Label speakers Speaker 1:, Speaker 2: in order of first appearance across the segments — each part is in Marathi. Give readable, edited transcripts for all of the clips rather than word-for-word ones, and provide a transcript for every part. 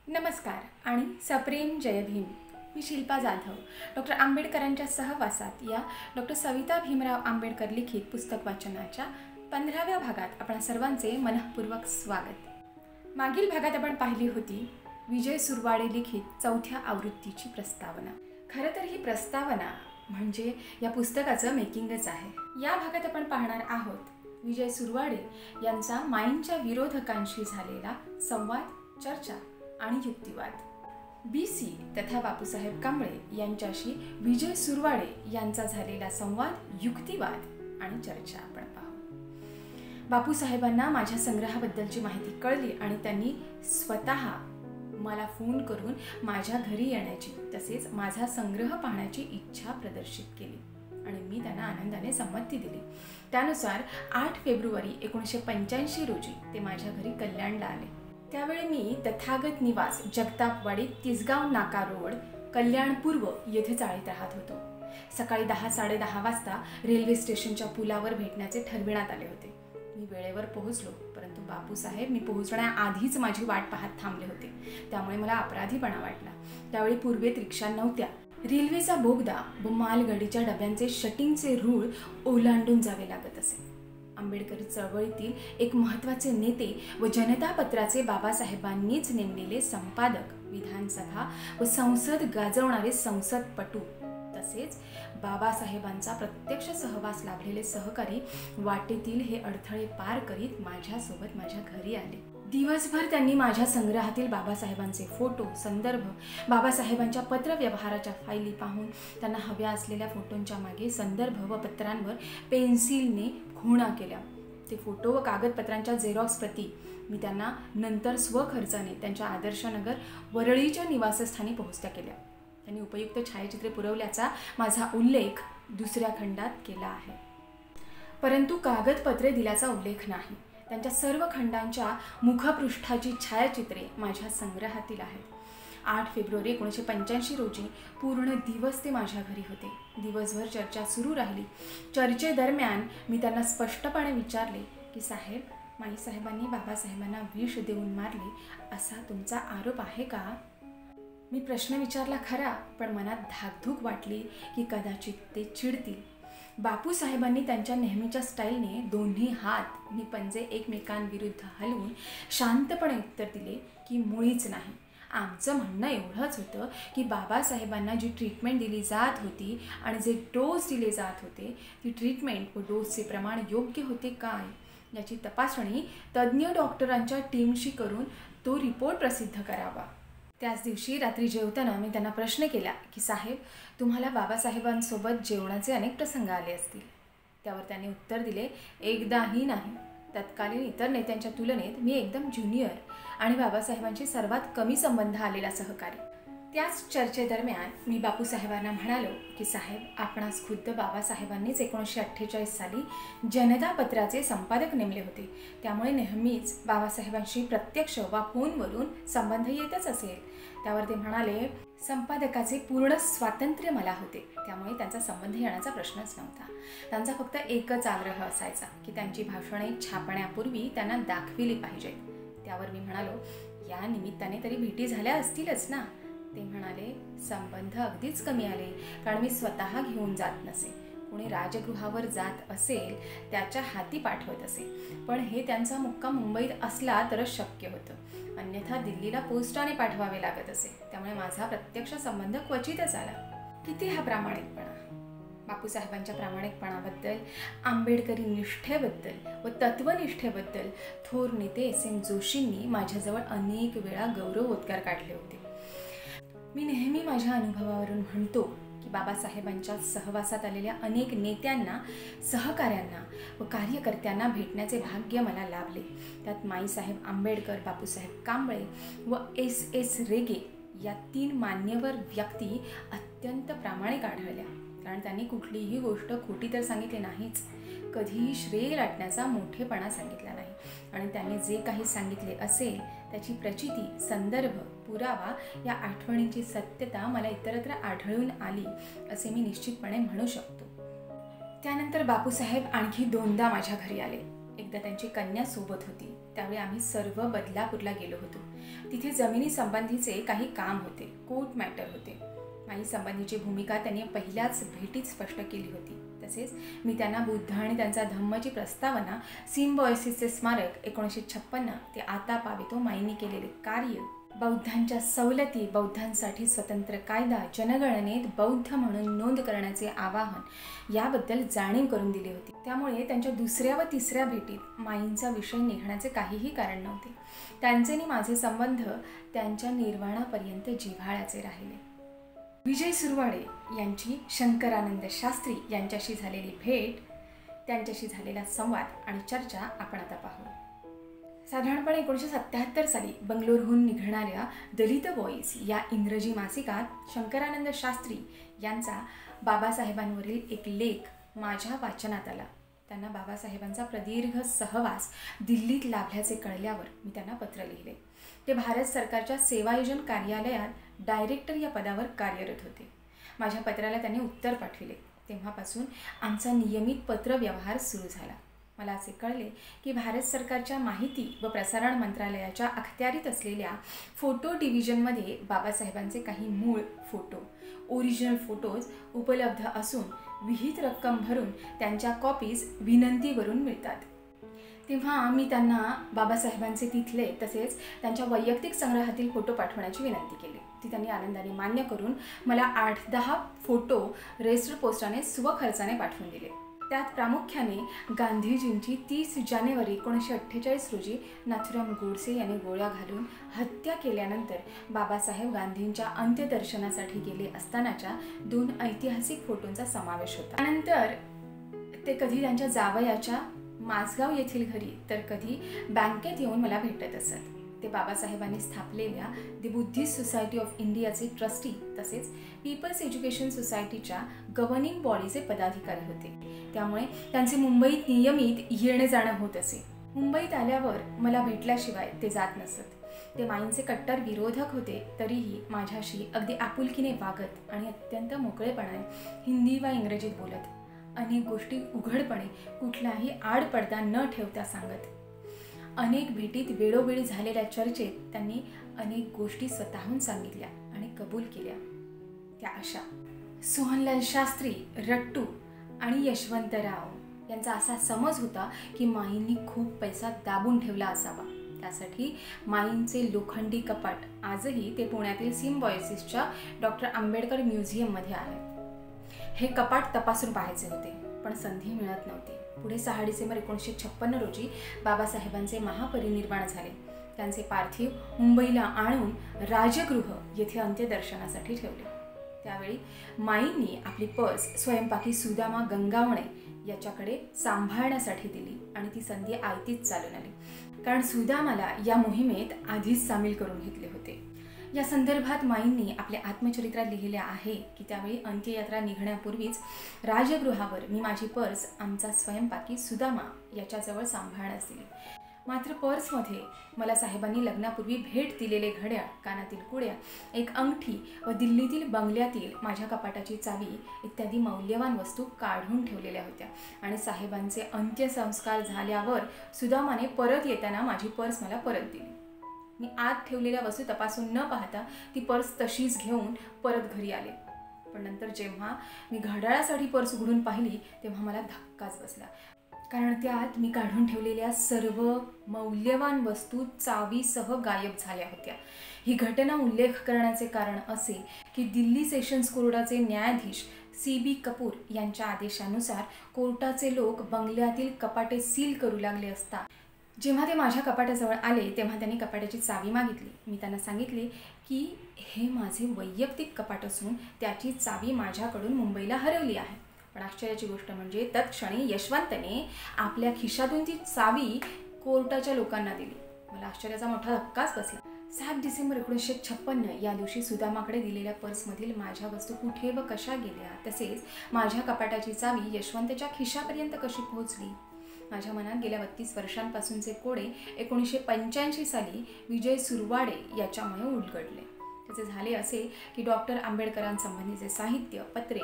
Speaker 1: नमस्कार आणि सप्रेम जय भीम. मी शिल्पा जाधव. डॉक्टर आंबेडकरांच्या सहवासात या डॉक्टर सविता भीमराव आंबेडकर लिखित पुस्तक वाचनाच्या 15व्या भागात आपण सर्वांचे मनःपूर्वक स्वागत. मागील भागात आपण पाहिली होती विजय सुरवाडे लिखित 4थ्या आवृत्तीची प्रस्तावना. खरं तर ही प्रस्तावना म्हणजे या पुस्तकाचं मेकिंगच आहे. या भागात आपण पाहणार आहोत विजय सुरवाडे यांचा माईंच्या विरोधकांशी झालेला संवाद, चर्चा आणि युक्तिवाद. BC तथा बापूसाहेब कांबळे यांच्याशी विजय सुरवाडे यांचा झालेला संवाद, युक्तिवाद आणि चर्चा आपण पाहू. बापूसाहेबांना माझ्या संग्रहाबद्दलची माहिती कळली आणि त्यांनी स्वतः मला फोन करून माझ्या घरी येण्याची तसेच माझा संग्रह पाहण्याची इच्छा प्रदर्शित केली आणि मी त्यांना आनंदाने संमती दिली. त्यानुसार 8 फेब्रुवारी 1985 रोजी ते माझ्या घरी कल्याणला आले. त्यावेळी मी तथागत निवास, जगतापवाडी, तिसगाव नाका रोड, कल्याण पूर्व येथे चाळीत राहत होतो. सकाळी 10-10:30 वाजता रेल्वे स्टेशनच्या पुलावर भेटण्याचे ठरविण्यात आले होते. मी वेळेवर पोहोचलो, परंतु बापूसाहेब मी पोहोचण्याआधीच माझी वाट पाहत थांबले होते. त्यामुळे मला अपराधीपणा वाटला. त्यावेळी पूर्वेत रिक्षा नव्हत्या. रेल्वेचा बोगदा व मालगाडीच्या डब्यांचे शटिंगचे रूळ ओलांडून जावे लागत असे. आंबेडकरी चळवळीतील एक महत्त्वाचे नेते व जनता पत्राचे बाबासाहेबांनीच नेमलेले संपादक, विधानसभा व संसद गाजवणारे संसदपटू तसेच बाबासाहेबांचा प्रत्यक्ष सहवास लाभलेले सहकारी वाटेतील हे अडथळे पार करीत माझ्यासोबत माझ्या घरी आले. दिवसभर त्यांनी माझ्या संग्रहातील बाबासाहेबांचे फोटो, संदर्भ, बाबासाहेबांच्या पत्रव्यवहाराच्या फायली पाहून त्यांना हव्या असलेल्या फोटोंच्या मागे संदर्भ व पत्रांवर पेन्सिलने खुणा केल्या. ते फोटो व कागदपत्रांच्या झेरॉक्स प्रती मी त्यांना नंतर स्वखर्चाने त्यांच्या आदर्शनगर वरळीच्या निवासस्थानी पोहोचत्या केल्या. त्यांनी उपयुक्त छायाचित्रे पुरवल्याचा माझा उल्लेख 2ऱ्या खंडात केला आहे, परंतु कागदपत्रे दिल्याचा उल्लेख नाही. त्यांच्या सर्व खंडांच्या मुखपृष्ठाची छायाचित्रे माझ्या संग्रहातील आहेत. 8 फेब्रुवारी 1985 रोजी पूर्ण दिवस ते माझ्या घरी होते. दिवसभर चर्चा सुरू राहिली. चर्चेदरम्यान मी त्यांना स्पष्टपणे विचारले की साहेब, माईसाहेबांनी बाबासाहेबांना विष देऊन मारले असा तुमचा आरोप आहे का? मी प्रश्न विचारला खरा, पण मनात धाकधूक वाटली की कदाचित ते चिडतील. बापूसाहेबांनी त्यांच्या नेहमीच्या स्टाईलने दोन्ही हात आणि पंजे एकमेकांविरुद्ध हलवून शांतपणे उत्तर दिले की मुळीच नाही. आमचं म्हणणं एवढंच होतं की बाबासाहेबांना जी ट्रीटमेंट दिली जात होती आणि जे डोस दिले जात होते ती ट्रीटमेंट व डोसचे प्रमाण योग्य होते काय याची तपासणी तज्ज्ञ डॉक्टरांच्या टीमशी करून तो रिपोर्ट प्रसिद्ध करावा. त्याच दिवशी रात्री जेवताना मी त्यांना प्रश्न केला की साहेब, तुम्हाला बाबासाहेबांसोबत जेवणाचे अनेक प्रसंग आले असतील. त्यावर त्यांनी उत्तर दिले, एकदाही नाही. तत्कालीन इतर नेत्यांच्या तुलनेत मी एकदम ज्युनियर आणि बाबासाहेबांशी सर्वात कमी संबंध आलेला सहकारी. त्याच चर्चेदरम्यान मी बापूसाहेबांना म्हणालो की साहेब, आपणास खुद्द बाबासाहेबांनीच 1948 साली जनता पत्राचे संपादक नेमले होते. त्यामुळे नेहमीच बाबासाहेबांशी प्रत्यक्ष वा फोनवरून संबंध येतच असेल. त्यावर ते म्हणाले, संपादकाचे पूर्ण स्वातंत्र्य मला होते, त्यामुळे त्यांचा संबंध येण्याचा प्रश्नच नव्हता. त्यांचा फक्त एकच आग्रह असायचा की त्यांची भाषणे छापण्यापूर्वी त्यांना दाखविली पाहिजेत. त्यावर मी म्हणालो, या निमित्ताने तरी भेटी झाल्या असतीलच ना? ते म्हणाले, संबंध अगदीच कमी आले, कारण मी स्वतः घेऊन जात नसे. कोणी राजगृहावर जात असेल त्याच्या हाती पाठवत असे, पण हे त्यांचा मुक्काम मुंबईत असला तरच शक्य होतं, अन्यथा दिल्लीला पोस्टाने पाठवावे लागत असे. त्यामुळे माझा प्रत्यक्ष संबंध क्वचितच आला. किती हा प्रामाणिकपणा! बापूसाहेबांच्या प्रामाणिकपणाबद्दल, आंबेडकरी निष्ठेबद्दल व तत्वनिष्ठेबद्दल थोर नेते SM जोशींनी माझ्याजवळ अनेक वेळा गौरवोद्गार काढले होते. मी नेहमी माझ्या अनुभवावरून म्हणतो की बाबासाहेबांच्या सहवासात आलेल्या अनेक नेत्यांना, सहकाऱ्यांना व कार्यकर्त्यांना भेटण्याचे भाग्य मला लाभले. त्यात माईसाहेब आंबेडकर, बापूसाहेब कांबळे व SS रेगे या 3 मान्यवर व्यक्ती अत्यंत प्रामाणिक आढळल्या. कारण त्यांनी कुठलीही गोष्ट खोटी तर सांगितली नाहीच, कधीही श्रेय लाटण्याचा मोठेपणा सांगितला नाही आणि त्यांनी जे काही सांगितले असेल त्याची प्रचिती, संदर्भ, पुरावा या आठवणींची सत्यता मला इतरत्र आढळून आली असे मी निश्चितपणे म्हणू शकतो. त्यानंतर बापूसाहेब आणखी 2दा माझ्या घरी आले. एकदा त्यांची कन्या सोबत होती. त्यावेळी आम्ही सर्व बदलापूरला गेलो होतो. तिथे जमिनी संबंधीचे काही काम होते, कोर्ट मॅटर होते. माई संबंधीची भूमिका त्यांनी पहिल्याच भेटीत स्पष्ट केली होती. तसेच मी त्यांना बुद्ध आणि त्यांचा धम्मची प्रस्तावना, सिम्बॉयसिसचे स्मारक 1956 ते आता पावेतो माईंनी केलेले कार्य, बौद्धांच्या सवलती, बौद्धांसाठी स्वतंत्र कायदा, जनगणनेत बौद्ध म्हणून नोंद करण्याचे आवाहन याबद्दल जाणीव करून दिली होती. त्यामुळे त्यांच्या दुसऱ्या व तिसऱ्या भेटीत माईंचा विषय निघण्याचे काहीही कारण नव्हते. त्यांचे आणि माझे संबंध त्यांच्या निर्वाणापर्यंत जिव्हाळ्याचे राहिले. विजय सुरवाडे यांची शंकरानंद शास्त्री यांच्याशी झालेली भेट, त्यांच्याशी झालेला संवाद आणि चर्चा आपण आता पाहू. साधारणपणे 1977 साली बंगलोरहून निघणाऱ्या दलित व्हॉइस या इंग्रजी मासिकात शंकरानंद शास्त्री यांचा बाबासाहेबांवरील एक लेख माझ्या वाचनात आला. त्यांना बाबासाहेबांचा प्रदीर्घ सहवास दिल्लीत लाभल्याचे कळल्यावर मी त्यांना पत्र लिहिले. ते भारत सरकारच्या सेवायोजन कार्यालयात डायरेक्टर या पदावर कार्यरत होते. माझ्या पत्राला त्यांनी उत्तर पाठविले. तेव्हापासून आमचा नियमित पत्रव्यवहार सुरू झाला. मला असे कळले की भारत सरकारच्या माहिती व प्रसारण मंत्रालयाच्या अखत्यारीत असलेल्या फोटो डिव्हिजनमध्ये बाबासाहेबांचे काही मूळ फोटो, ओरिजिनल फोटोज उपलब्ध असून विहित रक्कम भरून त्यांच्या कॉपीज विनंतीवरून मिळतात. तेव्हा मी त्यांना बाबासाहेबांचे तिथले तसेच त्यांच्या वैयक्तिक संग्रहातील फोटो पाठवण्याची विनंती केली. ती त्यांनी आनंदाने मान्य करून मला 8-10 फोटो रेजिस्टर पोस्टाने स्वखर्चाने पाठवून दिले. त्यात प्रामुख्याने गांधीजींची 30 जानेवारी 1948 रोजी नाथुराम गोडसे यांनी गोळ्या घालून हत्या केल्यानंतर बाबासाहेब गांधींच्या अंत्यदर्शनासाठी गेले असतानाच्या 2 ऐतिहासिक फोटोंचा समावेश होता. त्यानंतर ते कधी त्यांच्या जावयाच्या माझगाव येथील घरी तर कधी बँकेत येऊन मला भेटत असत. ते बाबासाहेबांनी स्थापलेल्या दी बुद्धिस्ट सोसायटी ऑफ इंडियाचे ट्रस्टी तसेच पीपल्स एज्युकेशन सोसायटीच्या गव्हर्निंग बॉडीचे पदाधिकारी होते. त्यामुळे त्यांचे मुंबईत नियमित येणे जाणं होत असे. मुंबईत आल्यावर मला भेटल्याशिवाय ते जात नसत. ते माईंचे कट्टर विरोधक होते, तरीही माझ्याशी अगदी आपुलकीने वागत आणि अत्यंत मोकळेपणाने हिंदी वा इंग्रजीत बोलत, अनेक गोष्टी उघडपणे कुठलाही आडपडदा न ठेवता सांगत. अनेक भेटीत वेळोवेळी झालेल्या चर्चेत त्यांनी अनेक गोष्टी स्वतःहून सांगितल्या आणि कबूल केल्या. त्या अशा: सोहनलाल शास्त्री, रट्टू आणि यशवंतराव यांचा असा समज होता की माईंनी खूप पैसा दाबून ठेवला असावा. त्यासाठी माईंचे लोखंडी कपाट आजही ते पुण्यातील सिम्बॉयसिसच्या डॉक्टर आंबेडकर म्युझियममध्ये आहे. हे कपाट तपासून पाहायचे होते, पण संधी मिळत नव्हती. पुढे 6 डिसेंबर 1956 रोजी बाबासाहेबांचे महापरिनिर्वाण झाले. त्यांचे पार्थिव मुंबईला आणून राजगृह येथे अंत्यदर्शनासाठी ठेवले. त्यावेळी माईंनी आपली पर्स स्वयंपाकी सुदामा गंगावणे याच्याकडे सांभाळण्यासाठी दिली आणि ती संधी आयतीच चालून आली, कारण सुदामाला या मोहिमेत आधीच सामील करून घेतले होते. या संदर्भात माईंनी आपल्या आत्मचरित्रात लिहिले आहे की त्यावेळी अंत्ययात्रा निघण्यापूर्वीच राजगृहावर मी माझी पर्स आमचा स्वयंपाकी सुदामा याच्याजवळ सांभाळण्यास दिली. मात्र पर्समध्ये मला साहेबांनी लग्नापूर्वी भेट दिलेले घड्याळ, कानातील कुड्या, एक अंगठी व दिल्लीतील बंगल्यातील माझ्या कपाटाची चावी इत्यादी मौल्यवान वस्तू काढून ठेवलेल्या होत्या आणि साहेबांचे अंत्यसंस्कार झाल्यावर सुदामाने परत येताना माझी पर्स मला परत दिली. मी आत ठेवलेल्या वस्तू तपासून न पाहता ती पर्स तशीच घेऊन परत घरी आले. पण नंतर जेव्हा मी घड्याळासाठी पर्स उघडून पाहिली तेव्हा मला धक्काच बसला, कारण त्यात मी काढून ठेवलेल्या सर्व मौल्यवान वस्तू चावीसह गायब झाल्या होत्या. ही घटना उल्लेख करण्याचे कारण असे की दिल्ली सेशन्स कोर्टाचे न्यायाधीश CB कपूर यांच्या आदेशानुसार कोर्टाचे लोक बंगल्यातील कपाटे सील करू लागले असता जेव्हा ते माझ्या कपाटाजवळ आले तेव्हा त्यांनी कपाटाची चावी मागितली. मी त्यांना सांगितले की हे माझे वैयक्तिक कपाट असून त्याची चावी माझ्याकडून मुंबईला हरवली आहे. पण आश्चर्याची गोष्ट म्हणजे तत्क्षणी यशवंतने आपल्या खिशातून ती चावी कोर्टाच्या लोकांना दिली. मला आश्चर्याचा मोठा धक्काच बसला. 7 डिसेंबर 1956 या दिवशी सुदामाकडे दिलेल्या पर्समधील माझ्या वस्तू कुठे व कशा गेल्या, तसेच माझ्या कपाटाची चावी यशवंतच्या खिशापर्यंत कशी पोहोचली. माझ्या मनात गेल्या 32 वर्षांपासूनचे कोडे 1985 साली विजय सुरवाडे याच्यामुळे उलगडले. त्याचे झाले असे की डॉक्टर आंबेडकरांसंबंधीचे साहित्य, पत्रे,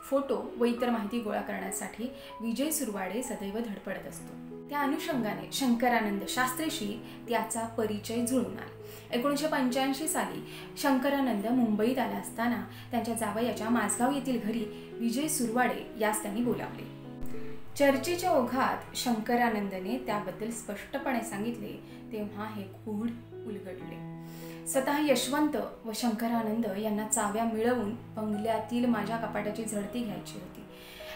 Speaker 1: फोटो व इतर माहिती गोळा करण्यासाठी विजय सुरवाडे सदैव धडपडत असतो. त्या अनुषंगाने शंकरानंद शास्त्रीशी त्याचा परिचय जुळून आला. 1985 साली शंकरानंद मुंबईत आला असताना त्यांच्या जावयाच्या माझगाव येथील घरी विजय सुरवाडे यास त्यांनी बोलावले. चर्चेच्या ओघात शंकरानंदने त्याबद्दल स्पष्टपणे सांगितले तेव्हा हे गूढ उलगडले. स्वतः यशवंत व शंकरानंद यांना चाव्या मिळवून बंगल्यातील माझ्या कपाटाची झडती घ्यायची होती.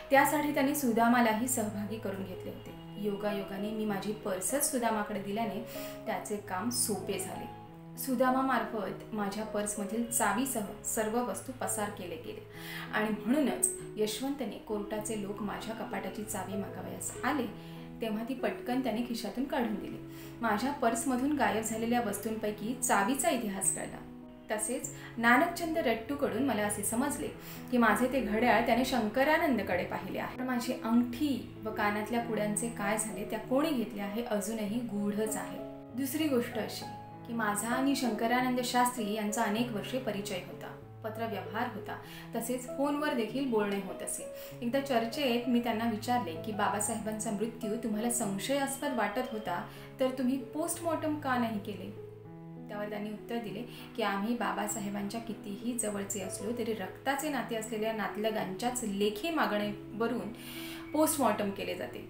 Speaker 1: त्यासाठी त्यांनी सुदामालाही सहभागी करून घेतले होते. योगायोगाने मी माझी पर्सच सुदामाकडे दिल्याने त्याचे काम सोपे झाले. सुदामामार्फत माझ्या पर्समधील चावीसह सर्व वस्तू पसार केले गेले आणि म्हणूनच यशवंतने कोर्टाचे लोक माझ्या कपाटाची चावी मागावयास आले तेव्हा ती पटकन त्याने खिशातून काढून दिली. माझ्या पर्समधून गायब झालेल्या वस्तूंपैकी चावीचा इतिहास कळला. तसेच नानकचंद रट्टूकडून मला असे समजले की माझे ते घड्याळ त्याने शंकरानंदकडे पाहिले आहे. पण माझी अंगठी व कानातल्या कुड्यांचे काय झाले, त्या कोणी घेतल्या हे अजूनही गूढच आहे. दुसरी गोष्ट अशी की माझा आणि शंकरानंद शास्त्री यांचा अनेक वर्षे परिचय होता, पत्रव्यवहार होता, तसेच फोनवर देखील बोलणे होत असे. एकदा चर्चेत मी त्यांना विचारले की बाबासाहेबांचा मृत्यू तुम्हाला संशयास्पद वाटत होता तर तुम्ही पोस्टमॉर्टम का नाही केले. त्यावर त्यांनी उत्तर दिले की आम्ही बाबासाहेबांच्या कितीही जवळचे असलो तरी रक्ताचे नाते असलेल्या नातलगांच्याच लेखी मागणीवरून पोस्टमॉर्टम केले जाते.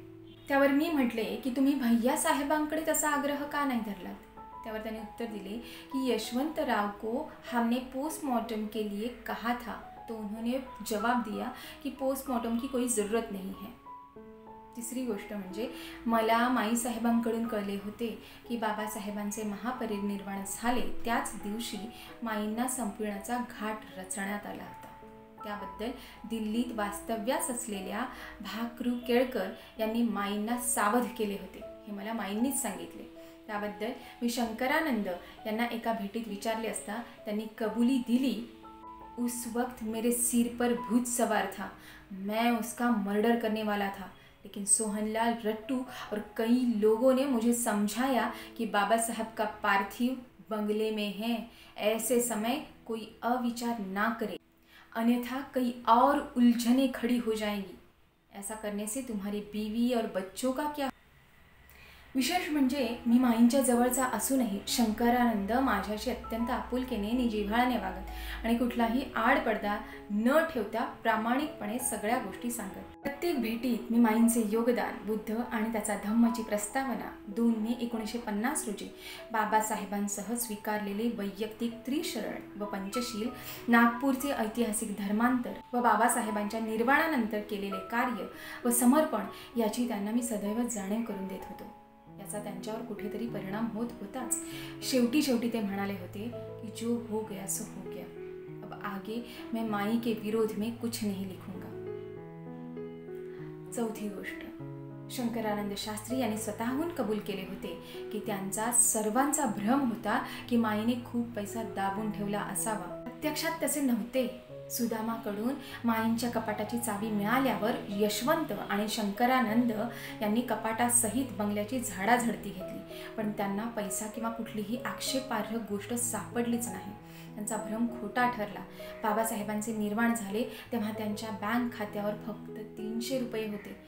Speaker 1: त्यावर मी म्हटले की तुम्ही भैयासाहेबांकडे तसा आग्रह का नाही धरलात. त्यावर त्यांनी उत्तर दिले कि यशवंतराव को हमने पोस्टमार्टम के लिए कहा था तो उन्होंने जवाब दिया कि पोस्टमार्टम की कोई ज़रूरत नहीं है. तिसरी गोष्ट म्हणजे मला माईसाहेबांकडून कळले होते की बाबासाहेबांचे महापरिनिर्वाण झाले त्याच दिवशी माईंना संपविण्याचा घाट रचण्यात आला होता. त्याबद्दल दिल्लीत वास्तव्यास असलेल्या भाकरू केळकर यांनी माईंना सावध केले होते हे मला माईंनीच सांगितले. त्याबद्दल मी शंकरानंद यांना एका भेटीत विचारले असता त्यांनी कबुली दिली. उस वक्त मेरे सिर पर भूत सवार था, मैं उसका मर्डर करने वाला था, लेकिन सोहनलाल रट्टू और कई लोगों ने मुझे समझाया कि बाबा साहब का पार्थिव बंगले में है, ऐसे समय कोई अविचार ना करे, अन्यथा कई और उलझने खड़ी हो जाएंगी. ऐसा करने से तुम्हारी बीवी और बच्चों का क्या. विशेष म्हणजे मी माईंच्या जवळचा असूनही शंकरानंद माझ्याशी अत्यंत आपुलकीने आणि जिव्हाळ्याने वागत आणि कुठलाही आडपडदा न ठेवता प्रामाणिकपणे सगळ्या गोष्टी सांगत. प्रत्येक भेटीत मी माईंचे योगदान, बुद्ध आणि त्याचा धम्मची प्रस्तावना, 2 मे 1950 रोजी बाबासाहेबांसह स्वीकारलेले वैयक्तिक त्रिशरण व पंचशील, नागपूरचे ऐतिहासिक धर्मांतर व बाबासाहेबांच्या निर्वाणानंतर केलेले कार्य व समर्पण याची त्यांना मी सदैव जाणीव करून देत होतो. याचा त्यांच्यावर कुठेतरी परिणाम होत होताच. शेवटी ते म्हणाले होते कि जो हो गया सो हो गया, अब आगे मैं माई के विरोध में कुछ नहीं लिखूंगा. चौथी गोष्ट, शंकरानंद शास्त्री यांनी स्वतःहून कबूल केले होते की त्यांचा सर्वांचा भ्रम होता की माईने खूप पैसा दाबून ठेवला असावा. प्रत्यक्षात तसे नव्हते. सुदामाकडून माईंच्या कपाटाची चावी मिळाल्यावर यशवंत आणि शंकरानंद यांनी कपाटासहित बंगल्याची झाडाझडती घेतली, पण त्यांना पैसा किंवा कुठलीही आक्षेपार्ह गोष्ट सापडलीच नाही. त्यांचा भ्रम खोटा ठरला. बाबासाहेबांचे निर्वाण झाले तेव्हा त्यांच्या बँक खात्यावर फक्त 300 रुपये होते.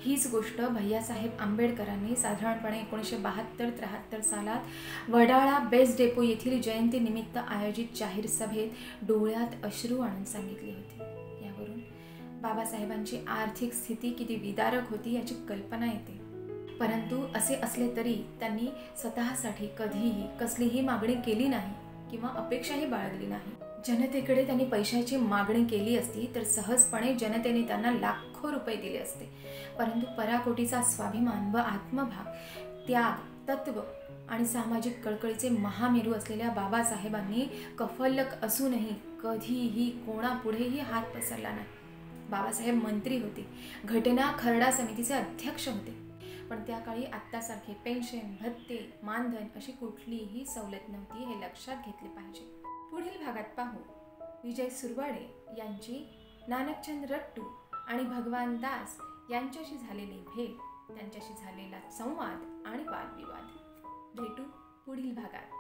Speaker 1: हीच गोष्ट भैयासाहेब आंबेडकरांनी साधारणपणे 1972-73 सालात वडाळा बेस डेपो येथील जयंतीनिमित्त आयोजित जाहीर सभेत डोळ्यात अश्रू आणून सांगितली होती. यावरून बाबासाहेबांची आर्थिक स्थिती किती विदारक होती याची कल्पना येते. परंतु असे असले तरी त्यांनी स्वतःसाठी कधीही कसलीही मागणी केली नाही किंवा अपेक्षाही बाळगली नाही. जनतेकडे त्यांनी पैशाची मागणी केली असती तर सहजपणे जनतेने त्यांना लाखो रुपये दिले असते. परंतु पराकोटीचा स्वाभिमान व आत्मभाव, त्याग, तत्व आणि सामाजिक कळकळीचे महामेरू असलेल्या बाबासाहेबांनी कफल्लक असूनही कधीही कोणापुढेही हात पसरला नाही. बाबासाहेब मंत्री होते, घटना खरडा समितीचे अध्यक्ष होते, पण त्या काळी आत्तासारखे पेन्शन, भत्ते, मानधन अशी कुठलीही सवलत नव्हती हे लक्षात घेतले पाहिजे. पुढील भागात पाहू विजय सुरवाडे यांची नानकचंद रट्टू आणि भगवान दास यांच्याशी झालेली भेट, त्यांच्याशी झालेला संवाद आणि वादविवाद. भेटू पुढील भागात.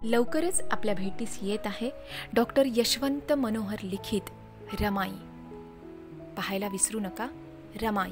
Speaker 1: लवकरच आपल्या भेटीस येत आहे डॉक्टर यशवंत मनोहर लिखित रमाई. पाहायला विसरू नका रमाई.